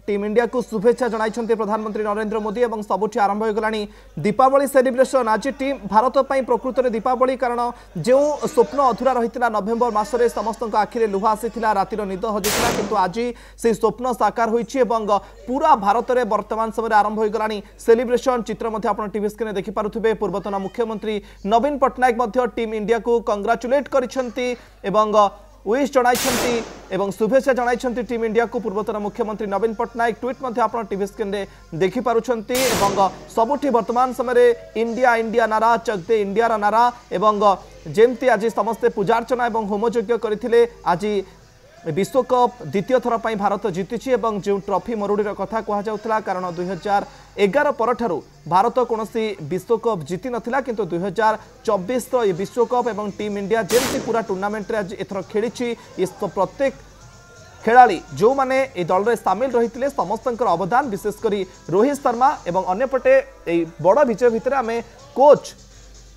Team India को शुभेच्छा जणाइछन्ते प्रधानमंत्री नरेंद्र मोदी और सबुठी आरंभ हो गलानी दीपावली सेलिब्रेशन। आज टीम भारत पर प्रकृत में दीपावली कारण जो स्वप्न अधूरा रही नवेम्बर मासरे समस्त आखिरे लुह आसीथिला रातिर निद हजिला किंतु आज से स्वप्न साकार होइछि पूरा भारत में वर्तमान समय आरंभ हो गलानी सेलिब्रेशन। चित्र आप टीवी स्क्रीन देखि पारुथिबे पूर्वतन मुख्यमंत्री नवीन पट्टनायक टीम इंडिया को कंग्राचुलेट करिसेंती एवं विश जणाइछन्ती एवं शुभेच्छा जणाइछन्ती टीम इंडिया को पूर्वतन मुख्यमंत्री नवीन पट्टनायक ट्वीट मध्य आपण टीवी स्क्रीन रे देखि पारुछन्ती एवं सबुठी वर्तमान समय इंडिया इंडिया नारा चकदे इंडिया नारा एवं जेमती आज समस्ते पूजार्चना एवं होमयज्ञ करथिले। आज विश्वकप द्वितीय थर पर भारत जीति और जो ट्रॉफी मरुड़ी कथा कहला कारण 2011 पर भारत कौन विश्वकप जीति नथिला किंतु 2024 विश्वकप एवं टीम इंडिया जमी पूरा टूर्नामेंट रे एथर खेली प्रत्येक खेलाड़ी जो माने ए दल में सामिल रही समस्त अवदान विशेषकर रोहित शर्मा और अन्यपटे बड़ विजय भितर आम कोच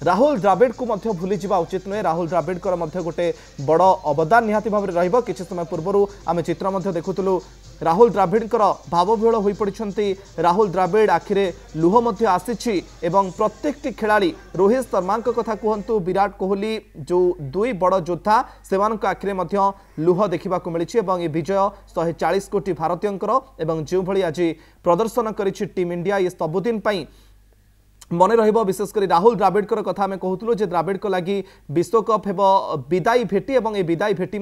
राहुल द्राविड़ को मध्य भूली जावा उचित नुहे। राहुल द्राविड़ गोटे बड़ अवदान निहाती भाव में किसी समय पूर्व आम चित्र देखुलु राहुल द्राविड़ भावविहल हो पड़ती। राहुल द्राविड़ आखिरे लुह आसी एवं प्रत्येक खिलाड़ी रोहित शर्मा कथा कहतु विराट कोहली जो दुई बड़ योद्धा से आखिरे लुह देखा मिली और विजय 140 कोटी भारतीयों जो भली आज प्रदर्शन करी टीम इंडिया ये सबुदिन मन विशेषकर राहुल द्राविड़ कथा आम कहूँ द्राविड़ को लगी विश्वकप हेब विदाई भेटी और ये विदाई भेटी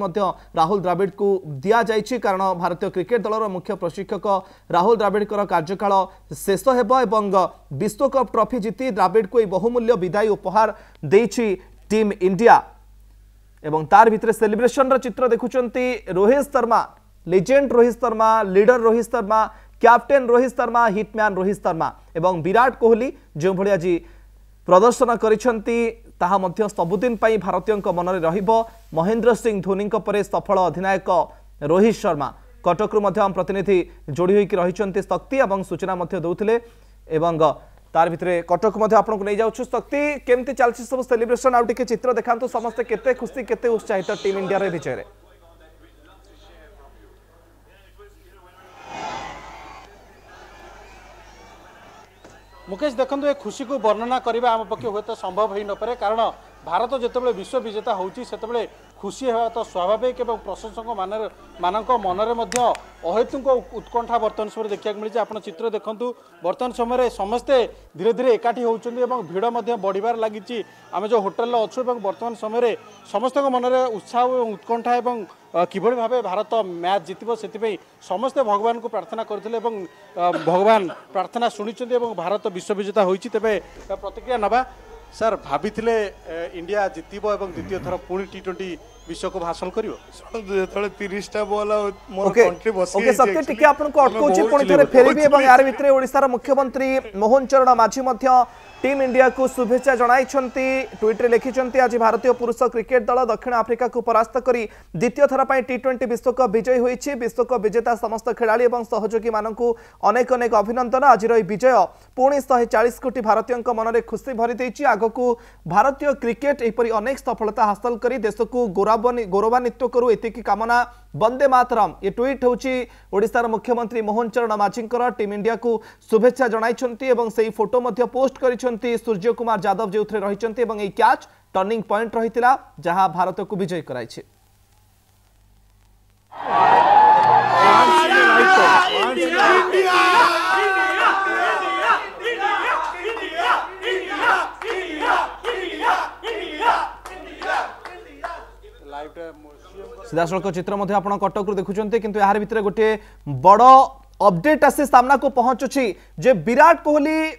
राहुल द्राविड़ को दि जाइए कारण भारतीय क्रिकेट दलर मुख्य प्रशिक्षक राहुल द्राविड़ कार्यकाल शेष एवं विश्वकप ट्रॉफी जीति द्राविड़ को बहुमूल्य विदाई उपहार देछि टीम इंडिया एवं तार भितर सेलिब्रेशन चित्र देखुंती Rohit Sharma legend Rohit Sharma leader Rohit Sharma captain Rohit Sharma hitman Rohit Sharma एवं विराट कोहली जो भली आज प्रदर्शन करिसेंती ताहा मध्य सबुदिन पई भारतीयों मन में रहिबो। महेंद्र सिंह धोनी परे सफल अधिनायक रोहित शर्मा कटक हम प्रतिनिधि जोड़ी होइक रहिसेंती शक्ति एवं सूचना दौथिले एवं तार भितर कटक आपन को नहीं जाउछु। शक्ति केमती चलछि सब सेलिब्रेशन आउ टिके चित्र देखांतु समस्त केते खुशी केते उत्साहित टीम इंडिया रे विजय रे। मुकेश देखो ये खुशी को वर्णना करने आम पक्षे हूँ तो संभव हो न पारे कारण भारत जिते विश्व विजेता होती खुशी है तो स्वाभाविक और प्रशंसक मानक मनरे अहेतुक उत्कंठा बर्तमान समय देखा मिली। आप चित्र देखूँ बर्तमान समय समस्ते धीरे धीरे एकाठी होती भिड़ बढ़िबार लगी आम जो होटेल अच्छु बर्तमान समय समस्त मनरे उत्साह और उत्कंठा और किभली भाव भारत मैच जितब से समस्ते भगवान को प्रार्थना करते भगवान प्रार्थना शुणी भारत विश्व विजेता होती। तेज प्रतिक्रिया नवा सर भाभी इंडिया जितब और द्वितीय थर पुणी T20 विश्वकप हासिल कर 30टा बॉल मोर कंट्री बस ओके सत्य टिके आपन को अटकोची पुणी थरे फेरबी एवं यार भितरे ओडिसा मुख्यमंत्री मोहन चरण माझी मध्य टीम इंडिया को शुभेच्छा जणाइछन्ती ट्वीट रे लिखिछन्ती आज भारतीय पुरुष क्रिकेट दल दक्षिण आफ्रिका को परास्त करी द्वितीय थर पर T20 विश्वकप विजयी होइछि। विश्वकप विजेता समस्त खिलाड़ी और सहयोगी मानकु अनेक अनेक अभिनंदन। आज विजय पुणी 140 कोटी भारतीयों मन में खुशी भरी देइछि। आगकू भारतीय क्रिकेट एपरि अनेक सफलता हासिल करी देश को गौरवान्वित करू एतिकी कामना। वंदे मातरम ये ट्वीट होची ओडिशार मुख्यमंत्री मोहन चरण माझींकर टीम इंडिया को शुभेच्छा जणाइछन्ती एवं सेही फोटो मध्य पोस्ट करिछन्ती सूर्य कुमार यादव जो उथरे रहिछन्ती एवं ए कैच टर्निंग पॉइंट रहितिला जहां भारत को विजय कराइछि। सीधासलख चित्र मध्य आपण कटक देखुंत किंतु यार भितर गोटे बड़ अपडेट आसी सामना को पहुंचुछि जे विराट कोहली